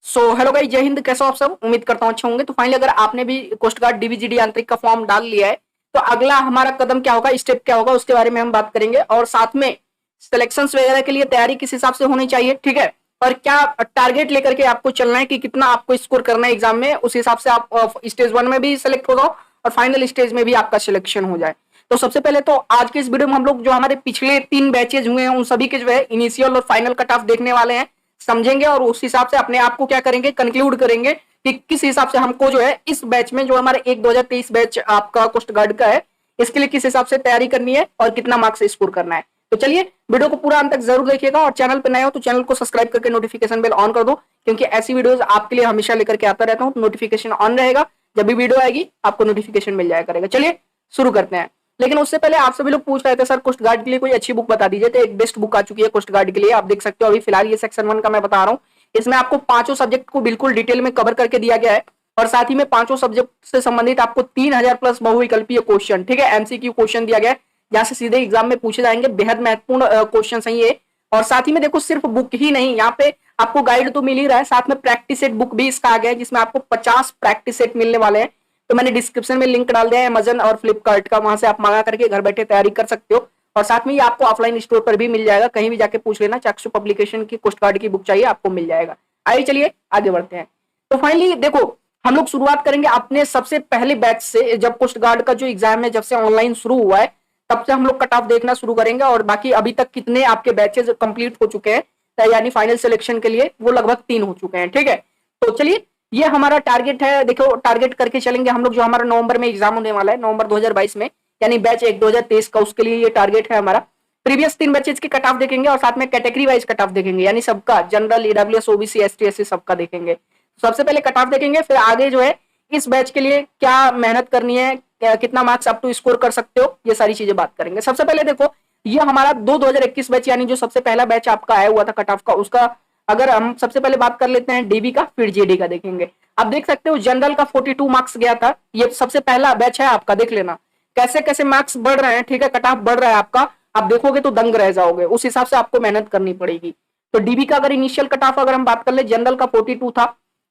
Hello guys, जय हिंद। कैसे हो आप सब? उम्मीद करता हूँ अच्छे होंगे। तो फाइनली अगर आपने भी कोस्ट गार्ड डीबीजीडी आंतरिक का फॉर्म डाल लिया है तो अगला हमारा कदम क्या होगा, स्टेप क्या होगा, उसके बारे में हम बात करेंगे। और साथ में सिलेक्शंस वगैरह के लिए तैयारी किस हिसाब से होनी चाहिए, ठीक है, और क्या टारगेट लेकर के आपको चलना है कि कितना आपको स्कोर करना है एग्जाम में, उस हिसाब से आप स्टेज 1 में भी सिलेक्ट हो जाओ और फाइनल स्टेज में भी आपका सिलेक्शन हो जाए। तो सबसे पहले तो आज के इस वीडियो में हम लोग जो हमारे पिछले 3 बैचेज हुए हैं उन सभी के जो है इनिशियल और फाइनल कट ऑफ देखने वाले हैं, समझेंगे और उस हिसाब से अपने आप को क्या करेंगे, कंक्लूड करेंगे कि किस हिसाब से हमको जो है इस बैच में जो हमारे 2023 बैच आपका कोस्ट गार्ड का है इसके लिए किस हिसाब से तैयारी करनी है और कितना मार्क्स स्कोर करना है। तो चलिए वीडियो को पूरा अंत तक जरूर देखिएगा और चैनल पर नए हो तो चैनल को सब्सक्राइब करके नोटिफिकेशन बेल ऑन कर दो, क्योंकि ऐसी वीडियोस आपके लिए हमेशा लेकर के आता रहता हूँ। नोटिफिकेशन ऑन रहेगा, जब भी वीडियो आएगी आपको नोटिफिकेशन मिल जाया करेगा। चलिए शुरू करते हैं। लेकिन उससे पहले आप सभी लोग पूछ रहे थे सर कोस्ट गार्ड के लिए कोई अच्छी बुक बता दीजिए। तो एक बेस्ट बुक आ चुकी है कोस्ट गार्ड के लिए, आप देख सकते हो। अभी फिलहाल ये सेक्शन 1 का मैं बता रहा हूँ। इसमें आपको पांचों सब्जेक्ट को बिल्कुल डिटेल में कवर करके दिया गया है और साथ ही में पांचों सब्जेक्ट से संबंधित आपको 3000 प्लस बहुविकल्पीय क्वेश्चन, ठीक है, एमसीक्यू क्वेश्चन दिया गया है जहां से सीधे एग्जाम में पूछे जाएंगे। बेहद महत्वपूर्ण क्वेश्चन है ये। और साथ ही में देखो सिर्फ बुक ही नहीं, यहाँ पे आपको गाइड तो मिल ही रहा है, साथ में प्रैक्टिस सेट बुक भी इसका आ गया है जिसमें आपको 50 प्रैक्टिस सेट मिलने वाले हैं। तो मैंने डिस्क्रिप्शन में लिंक डाल दिया है अमेजन और फ्लिपकार्ट का, वहां से आप मंगा करके घर बैठे तैयारी कर सकते हो। और साथ में ये आपको ऑफलाइन स्टोर पर भी मिल जाएगा, कहीं भी जाके पूछ लेना, चाक्षु पब्लिकेशन की कोस्ट गार्ड की बुक चाहिए आपको मिल जाएगा। आइए चलिए आगे बढ़ते हैं। तो फाइनली देखो हम लोग शुरुआत करेंगे अपने सबसे पहले बैच से। जब कोस्ट गार्ड का जो एग्जाम है जब से ऑनलाइन शुरू हुआ है तब से हम लोग कट ऑफ देखना शुरू करेंगे और बाकी अभी तक कितने आपके बैचेस कंप्लीट हो चुके हैं यानी फाइनल सिलेक्शन के लिए वो लगभग 3 हो चुके हैं, ठीक है। तो चलिए ये हमारा टारगेट है। देखो टारगेट करके चलेंगे हम लोग। जो हमारा नवंबर में एग्जाम होने वाला है, नवंबर 2022 में, यानी बैच 1 2023 का, उसके लिए ये टारगेट है हमारा। प्रीवियस 3 बैचेज की कट ऑफ देखेंगे और साथ में कैटेगरी वाइज कट ऑफ देखेंगे, यानी सबका general, EWS, OBC, ST, SC सबका देखेंगे। सबसे पहले कट ऑफ देखेंगे, फिर आगे जो है इस बैच के लिए क्या मेहनत करनी है, कितना मार्क्स आप टू स्कोर कर सकते हो, ये सारी चीजें बात करेंगे। सबसे पहले देखो ये हमारा 2021 बैच, यानी जो सबसे पहला बैच आपका आया हुआ था कट ऑफ का, उसका अगर हम सबसे पहले बात कर लेते हैं डीबी का, फिर जीडी का देखेंगे। आप देख सकते हो जनरल का 42 मार्क्स गया था, ये सबसे पहला बैच है आपका। देख लेना कैसे कैसे मार्क्स बढ़ रहे हैं, ठीक है, कट ऑफ बढ़ रहा है आपका। आप देखोगे तो दंग रह जाओगे, उस हिसाब से आपको मेहनत करनी पड़ेगी। तो डीबी का अगर इनिशियल कट ऑफ अगर हम बात कर ले, जनरल का 42 था,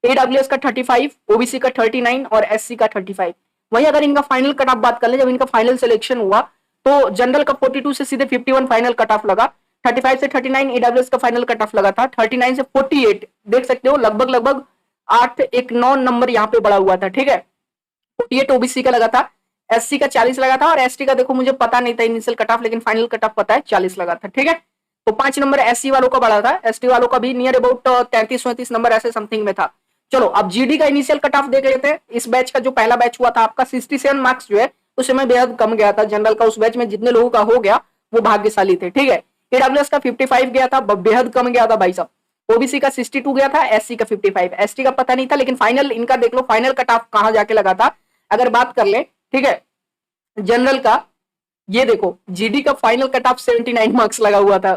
एडब्ल्यूएस का 35, ओबीसी का 39 और एससी का 35। वही अगर इनका फाइनल कट ऑफ बात कर ले, जब इनका फाइनल सिलेक्शन हुआ तो जनरल का 42 से सीधे 51 फाइनल कट ऑफ लगा, 35 से 39 ईडब्ल्यूएस का फाइनल कट ऑफ लगा था, 39 से 48 देख सकते हो, लगभग लगभग 8-9 नंबर यहाँ पे बढ़ा हुआ था, ठीक है। 48 ओबीसी का लगा था, एससी का 40 लगा था और एसटी का देखो मुझे पता नहीं था इनिशियल कट ऑफ, लेकिन फाइनल कट ऑफ पता है 40 लगा था, ठीक है। तो 5 नंबर एससी वालों का बढ़ा था, एसटी वालों का भी नियर अबाउट 33-34 नंबर ऐसे समथिंग में था। चलो अब जीडी का इनिशियल कट ऑफ देख लेते हैं। इस बैच का जो पहला बैच हुआ था आपका 67 मार्क्स जो है उस समय बेहद कम गया था जनरल का। उस बैच में जितने लोगों का हो गया वो भाग्यशाली थे, ठीक है। ईडब्ल्यूएस का 55 गया था, बेहद कम गया था भाई साहब। ओबीसी का 62 गया था, एससी का 55, एसटी का पता नहीं था, लेकिन फाइनल इनका देख लो फाइनल कट ऑफ कहां जाके लगा था अगर बात कर ले, ठीक है। जनरल का ये देखो जीडी का फाइनल कट ऑफ 79 मार्क्स लगा हुआ था,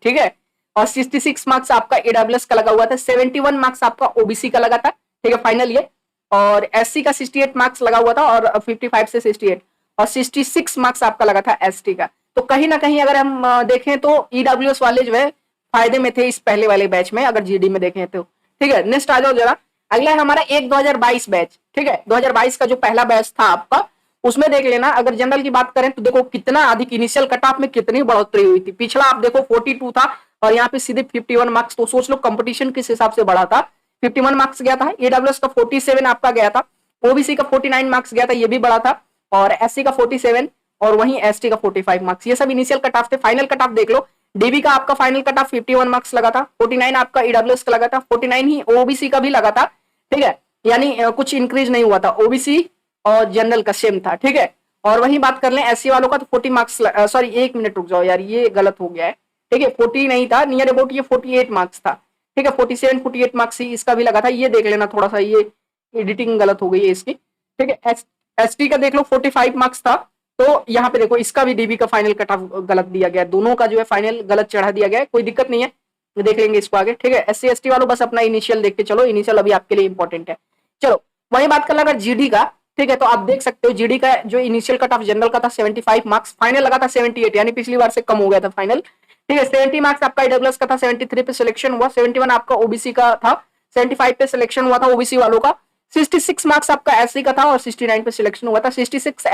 ठीक है, और 66 मार्क्स आपका एडब्ल्यूएस का लगा हुआ था, 71 मार्क्स आपका ओबीसी का लगा था, ठीक है, फाइनल ये। और एससी का 68 मार्क्स लगा हुआ था और 55 से 68 और 66 मार्क्स आपका लगा था एसटी का। तो कहीं ना कहीं अगर हम देखें तो ईडब्ल्यूएस वाले जो है फायदे में थे इस पहले वाले बैच में, अगर जीडी में देखें तो, ठीक है। नेक्स्ट आ जाओ जरा, अगला है हमारा 1 2022 बैच, ठीक है। 2022 का जो पहला बैच था आपका उसमें देख लेना। अगर जनरल की बात करें तो देखो कितना अधिक इनिशियल कट ऑफ में कितनी बढ़ोतरी हुई थी। पिछला आप देखो 42 था और यहाँ पे सीधे 51 मार्क्स, तो सोच लो कंपटीशन किस हिसाब से बढ़ा था। 51 मार्क्स गया था, ईडब्ल्यूएस का 47 आपका गया था, ओबीसी का 49 मार्क्स गया था, ये भी बढ़ा था, और एससी का 47 और वहीं एसटी का 45 मार्क्स। ये सब इनिशियल कट ऑफ थे। फाइनल कट ऑफ देख लो, डीबी का आपका फाइनल कट ऑफ 51 मार्क्स लगा था, 49 आपका ईडब्ल्यूएस का लगा था, 49 ही ओबीसी का भी लगा था, ठीक है, यानी कुछ इंक्रीज नहीं हुआ था। ओबीसी और जनरल का सेम था, ठीक है। और वहीं बात कर लें एससी वालों का तो 40 मार्क्स, सॉरी 1 मिनट रुक जाओ यार, ये गलत हो गया है, ठीक है, 40 नहीं था, नियर अबाउट ये 48 मार्क्स था, ठीक है, 47-48 मार्क्स ही इसका भी लगा था। ये देख लेना थोड़ा सा, ये एडिटिंग गलत हो गई है इसकी, ठीक है। एसटी का देख लो 45 मार्क्स था, तो यहाँ पे देखो इसका भी डीबी का फाइनल कट ऑफ गलत दिया गया, दोनों का जो है फाइनल गलत चढ़ा दिया गया है, कोई दिक्कत नहीं है, देख लेंगे इसको आगे, ठीक है। एससी एसटी वालों बस अपना इनिशियल देख के चलो, इनिशियल अभी आपके लिए इंपॉर्टेंट है। चलो वही बात कर लो अगर जीडी का, ठीक है, तो आप देख सकते हो जीडी का जो इनिशियल कट ऑफ जनरल का था 75 मार्क्स, फाइनल लगा था 78, यानी पिछली बार से कम हो गया था फाइनल, ठीक है। 70 मार्क्स आपका ईडब्ल्यूएस का था, 73 पे सिलेक्शन हुआ, 71 आपका ओबीसी का था, 75 पे सिलेक्शन हुआ था ओबीसी वालों का, 66 मार्क्स आपका एससी का था और 69 पे सिलेक्शन हुआ था। 66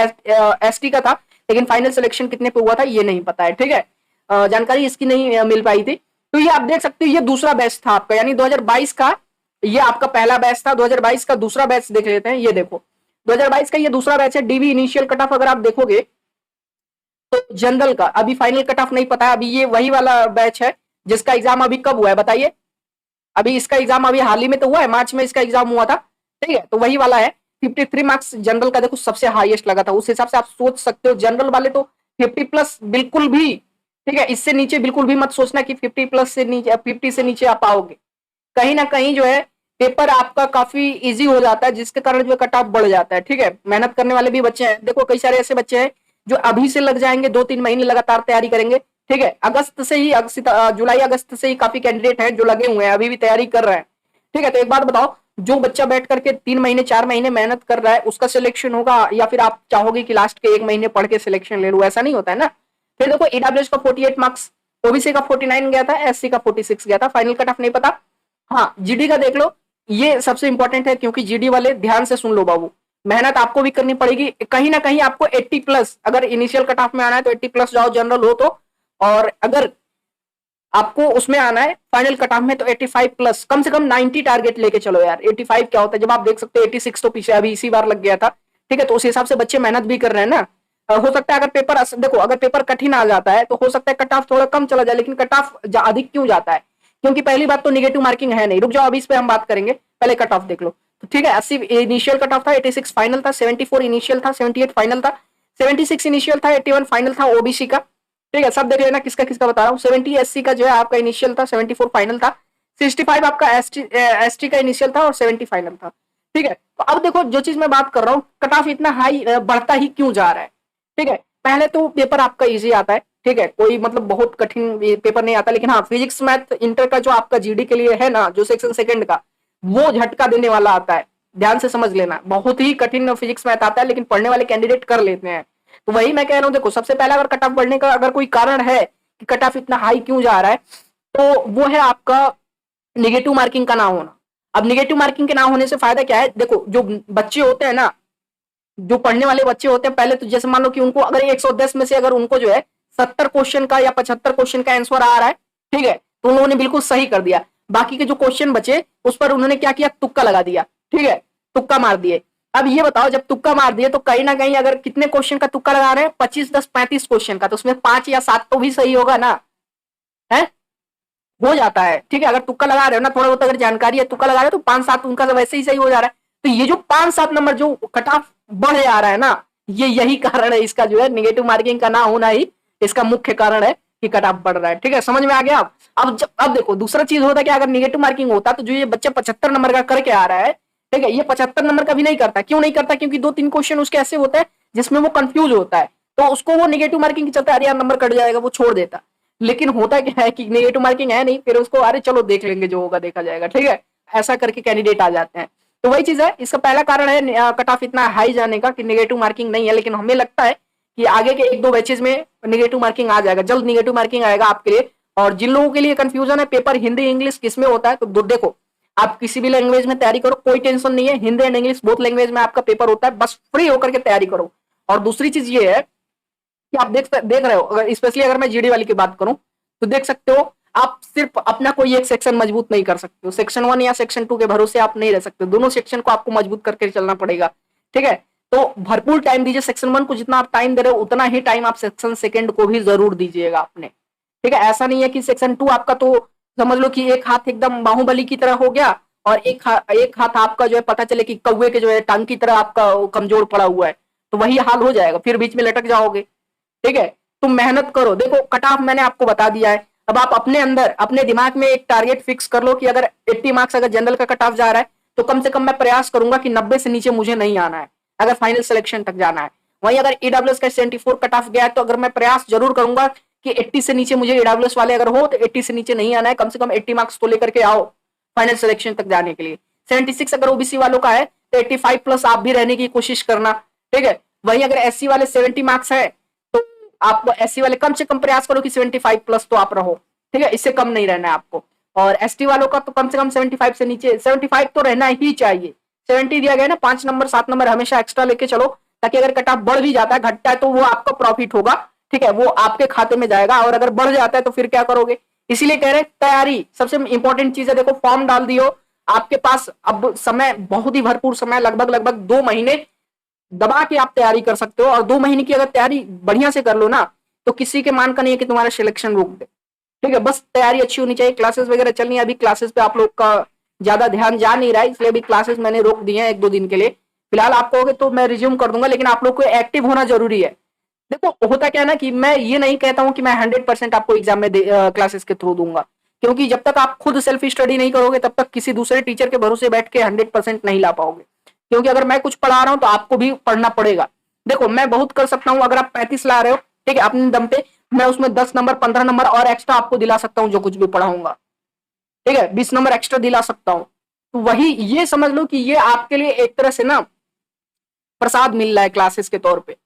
एसटी का था, लेकिन फाइनल सिलेक्शन कितने पे हुआ था ये नहीं पता है, ठीक है, जानकारी इसकी नहीं मिल पाई थी। तो ये आप देख सकते हो, ये दूसरा बैच था आपका, यानी 2022 का ये आपका पहला बैच था। 2022 का दूसरा बैच देख लेते हैं, ये देखो 2022 का ये दूसरा बैच है। डीबी इनिशियल कट ऑफ अगर आप देखोगे तो जनरल का अभी फाइनल कट ऑफ नहीं पता है, अभी ये वही वाला बैच है जिसका एग्जाम अभी कब हुआ है बताइए, अभी इसका एग्जाम अभी हाल ही में तो हुआ है, मार्च में इसका एग्जाम हुआ था, ठीक है, तो वही वाला है। 53 मार्क्स जनरल का देखो सबसे हाईएस्ट लगा था, उस हिसाब से आप सोच सकते हो जनरल वाले तो 50 प्लस बिल्कुल भी, ठीक है, इससे नीचे बिल्कुल भी मत सोचना कि 50 प्लस से नीचे 50 से नीचे आप आओगे। कहीं ना कहीं जो है पेपर आपका काफी इजी हो जाता है, जिसके कारण जो कट ऑफ बढ़ जाता है, ठीक है। मेहनत करने वाले भी बच्चे हैं, देखो कई सारे ऐसे बच्चे हैं जो अभी से लग जाएंगे, 2-3 महीने लगातार तैयारी करेंगे, ठीक है। अगस्त से ही जुलाई अगस्त से ही काफी कैंडिडेट हैं जो लगे हुए हैं, अभी भी तैयारी कर रहे हैं, ठीक है। तो एक बात बताओ, जो बच्चा बैठ करके 3 महीने 4 महीने मेहनत कर रहा है उसका सिलेक्शन होगा, या फिर आप चाहोगे कि लास्ट के 1 महीने पढ़ के सिलेक्शन ले लो? ऐसा नहीं होता है ना। फिर देखो ईडब्ल्यूएस का 48 मार्क्स, ओबीसी का 49 गया था, एससी का 46 गया था, फाइनल कट ऑफ नहीं पता। हाँ जीडी का देख लो, ये सबसे इंपॉर्टेंट है, क्योंकि जीडी वाले ध्यान से सुन लो बाबू, मेहनत आपको भी करनी पड़ेगी, कहीं ना कहीं आपको 80 प्लस, अगर इनिशियल कट ऑफ में आना है तो 80 प्लस जाओ जनरल हो तो, और अगर आपको उसमें आना है फाइनल कट ऑफ में तो 85 प्लस, कम से कम 90 टारगेट लेके चलो यार। 85 क्या होता है जब आप देख सकते हो 86 तो पीछे अभी इसी बार लग गया था, ठीक है। तो उस हिसाब से बच्चे मेहनत भी कर रहे हैं ना। हो सकता है अगर पेपर देखो अगर पेपर कठिन आ जाता है तो हो सकता है कट ऑफ थोड़ा कम चला जाए, लेकिन कट ऑफ अधिक क्यों जाता है? क्योंकि पहली बात तो निगेटिव मार्किंग है नहीं, रुक जाओ अभी इस पे हम बात करेंगे, पहले कट ऑफ देख लो। तो ठीक है, 80 इनिशियल कट ऑफ था, 86 फाइनल था, 74 इनिशियल था, 78 फाइनल था, 76 इनिशियल था, 81 फाइनल था ओबीसी का, ठीक है। सब देख लेना किसका किसका बता रहा हूँ। 70 एससी का जो है आपका इनिशियल था, 74 फाइनल था, 65 आपका एसटी का इनिशियल था और 70 फाइनल था, ठीक है। तो अब देखो जो चीज मैं बात कर रहा हूँ, कट ऑफ इतना हाई बढ़ता ही क्यों जा रहा है, ठीक है। पहले तो पेपर आपका इजी आता है, ठीक है, कोई मतलब बहुत कठिन पेपर नहीं आता, लेकिन हाँ फिजिक्स मैथ इंटर का जो आपका जीडी के लिए है ना, जो सेक्शन सेकंड का, वो झटका देने वाला आता है, ध्यान से समझ लेना। बहुत ही कठिन फिजिक्स मैथ आता है, लेकिन पढ़ने वाले कैंडिडेट कर लेते हैं। तो वही मैं कह रहा हूँ, देखो सबसे पहला अगर कट ऑफ बढ़ने का अगर कोई कारण है कि कट ऑफ इतना हाई क्यों जा रहा है, तो वो है आपका निगेटिव मार्किंग का ना होना। अब निगेटिव मार्किंग के ना होने से फायदा क्या है, देखो जो बच्चे होते हैं ना, जो पढ़ने वाले बच्चे होते हैं, पहले तो जैसे मान लो कि उनको अगर 110 में से अगर उनको जो है 70 क्वेश्चन का या 75 क्वेश्चन का आंसर आ रहा है, ठीक है, तो उन्होंने बिल्कुल सही कर दिया। बाकी के जो क्वेश्चन बचे उस पर उन्होंने क्या किया, तुक्का लगा दिया, ठीक है, तुक्का मार दिए। अब ये बताओ जब तुक्का मार दिए तो कहीं ना कहीं अगर कितने क्वेश्चन का तुक्का लगा रहे हैं, 25 10 35 क्वेश्चन का, तो उसमें 5 या 7 तो भी सही होगा ना, है, हो जाता है, ठीक है। अगर तुक्का लगा रहे हो ना, थोड़ा बहुत अगर जानकारी है, तुक्का लगा रहे हो तो 5-7 उनका तो वैसे ही सही हो जा रहा है। तो ये जो 5-7 नंबर जो कट ऑफ बढ़े आ रहा है ना, ये यही कारण है इसका, जो है निगेटिव मार्किंग का ना होना ही इसका मुख्य कारण है कि कट ऑफ बढ़ रहा है, ठीक है। समझ में आ गया आप? अब देखो दूसरा चीज होता है कि अगर निगेटिव मार्किंग होता तो जो ये बच्चा 75 नंबर का करके आ रहा है, ठीक है, ये 75 नंबर का भी नहीं करता। क्यों नहीं करता? क्योंकि 2-3 क्वेश्चन उसके ऐसे होते हैं जिसमें वो कंफ्यूज होता है, तो उसको वो निगेटिव मार्किंग के चलते अरे यार नंबर कट जाएगा, वो छोड़ देता। लेकिन होता क्या है कि नेगेटिव मार्किंग है नहीं, फिर उसको अरे चलो देख लेंगे, जो होगा देखा जाएगा, ठीक है, ऐसा करके कैंडिडेट आ जाते हैं। तो वही चीज है, इसका पहला कारण है कट ऑफ इतना हाई जाने का कि निगेटिव मार्किंग नहीं है। लेकिन हमें लगता है कि आगे के 1-2 बैचेज में निगेटिव मार्किंग आ जाएगा, जल्द निगेटिव मार्किंग आएगा आपके लिए। और जिन लोगों के लिए कंफ्यूजन है पेपर हिंदी इंग्लिश किसमें होता है, तो देखो आप किसी भी लैंग्वेज में तैयारी करो, कोई टेंशन नहीं है, Hindi and English both language में आपका पेपर होता है, बस फ्री होकर के तैयारी करो। और दूसरी चीज ये है कि आप देख रहे हो, अगर स्पेशली अगर मैं जीडी वाली की बात करूं तो देख सकते हो आप सिर्फ अपना कोई एक सेक्शन मजबूत नहीं कर सकते हो, सेक्शन 1 या सेक्शन 2 के भरोसे आप नहीं रह सकते, दोनों सेक्शन को आपको मजबूत करके चलना पड़ेगा, ठीक है। तो भरपूर टाइम दीजिए, सेक्शन 1 को जितना आप टाइम दे रहे हो उतना ही टाइम आप सेक्शन सेकंड को भी जरूर दीजिएगा अपने, ठीक है। ऐसा नहीं है कि सेक्शन 2 आपका तो समझ लो कि एक हाथ एकदम बाहुबली की तरह हो गया और एक हाथ आपका जो है पता चले कि कौवे के जो है टांग की तरह आपका कमजोर पड़ा हुआ है, तो वही हाल हो जाएगा, फिर बीच में लटक जाओगे, ठीक है। तुम मेहनत करो, देखो कट ऑफ मैंने आपको बता दिया है। अब आप अपने अंदर अपने दिमाग में एक टारगेट फिक्स कर लो कि अगर 80 मार्क्स अगर जनरल का कट ऑफ जा रहा है तो कम से कम मैं प्रयास करूंगा कि 90 से नीचे मुझे नहीं आना है, अगर फाइनल सिलेक्शन तक जाना है। वहीं अगर ईडब्ल्यूएस का 74 कट ऑफ गया है तो अगर मैं प्रयास जरूर करूंगा कि 80 से नीचे मुझे ईडब्ल्यूएस वाले अगर हो तो 80 से नीचे नहीं आना है, कम से कम 80 मार्क्स तो लेकर के आओ फाइनल सिलेक्शन तक जाने के लिए। 76 अगर ओबीसी वालों का है तो 85 प्लस आप भी रहने की कोशिश करना, ठीक है। वहीं अगर एससी वाले 70 मार्क्स है तो आप एससी वाले कम से कम प्रयास करो कि 75 प्लस तो आप रहो, ठीक है, इससे कम नहीं रहना है आपको। और एसटी वालों का तो कम से कम 75 से नीचे, 75 तो रहना ही चाहिए। 70 दिया गया ना, 5 नंबर 7 नंबर हमेशा एक्स्ट्रा लेके चलो, ताकि अगर कट ऑफ बढ़ भी जाता है, घटता है, तो वो आपका प्रॉफिट होगा, ठीक है, वो आपके खाते में जाएगा। और अगर बढ़ जाता है तो फिर क्या करोगे? इसीलिए कह रहे हैं तैयारी सबसे इंपॉर्टेंट चीज है। देखो फॉर्म डाल दियो, आपके पास अब समय बहुत ही भरपूर समय, लगभग लगभग 2 महीने दबा के आप तैयारी कर सकते हो। और 2 महीने की अगर तैयारी बढ़िया से कर लो ना, तो किसी के मान का नहीं है कि तुम्हारा सिलेक्शन रोक दे, ठीक है। बस तैयारी अच्छी होनी चाहिए। क्लासेस वगैरह चल रही है, अभी क्लासेस पे आप लोग का ज्यादा ध्यान जा नहीं रहा है, इसलिए अभी क्लासेस मैंने रोक दिए हैं 1-2 दिन के लिए। फिलहाल आप कहोगे तो मैं रिज्यूम कर दूंगा, लेकिन आप लोग को एक्टिव होना जरूरी है। देखो होता क्या है ना, कि मैं ये नहीं कहता हूं कि मैं 100% आपको एग्जाम में क्लासेस के थ्रू दूंगा, क्योंकि जब तक आप खुद सेल्फ स्टडी नहीं करोगे तब तक किसी दूसरे टीचर के भरोसे बैठ के 100% नहीं ला पाओगे। क्योंकि अगर मैं कुछ पढ़ा रहा हूं तो आपको भी पढ़ना पड़ेगा। देखो मैं बहुत कर सकता हूं, अगर आप 35 ला रहे हो, ठीक है, अपने दम पे, मैं उसमें 10 नंबर 15 नंबर और एक्स्ट्रा आपको दिला सकता हूं, जो कुछ भी पढ़ाऊंगा, ठीक है, 20 नंबर एक्स्ट्रा दिला सकता हूं। तो वही ये समझ लो कि ये आपके लिए एक तरह से ना प्रसाद मिल रहा है क्लासेस के तौर पे।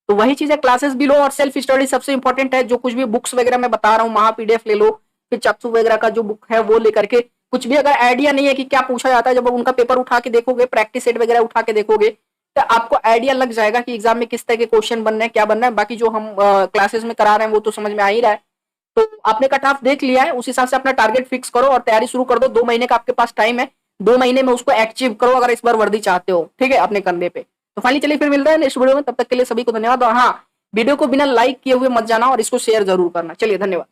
तो वही चीज है, क्लासेस भी लो और सेल्फ स्टडी सबसे इंपॉर्टेंट है। जो कुछ भी बुक्स वगैरह मैं बता रहा हूँ, महा पीडीएफ ले लो, फिर चाक्षु वगैरह का जो बुक है वो लेकर के, कुछ भी अगर आइडिया नहीं है कि क्या पूछा जाता है, जब उनका पेपर उठा के देखोगे, प्रैक्टिस सेट वगैरह उठा के देखोगे, तो आपको आइडिया लग जाएगा कि एग्जाम में किस तरह के क्वेश्चन बनने हैं, क्या बनना है। बाकी जो हम क्लासेस में करा रहे हैं वो तो समझ में आ ही रहा है। तो आपने कट ऑफ देख लिया है, उस हिसाब से अपना टारगेट फिक्स करो और तैयारी शुरू कर दो। 2 महीने का आपके पास टाइम है, 2 महीने में उसको अचीव करो अगर इस बार वर्दी चाहते हो, ठीक है, अपने कंधे पे। तो फाइनली चलिए फिर मिलते हैं नेक्स्ट वीडियो में, तब तक के लिए सभी को धन्यवाद। और हाँ, वीडियो को बिना लाइक किए हुए मत जाना और इसको शेयर जरूर करना। चलिए धन्यवाद।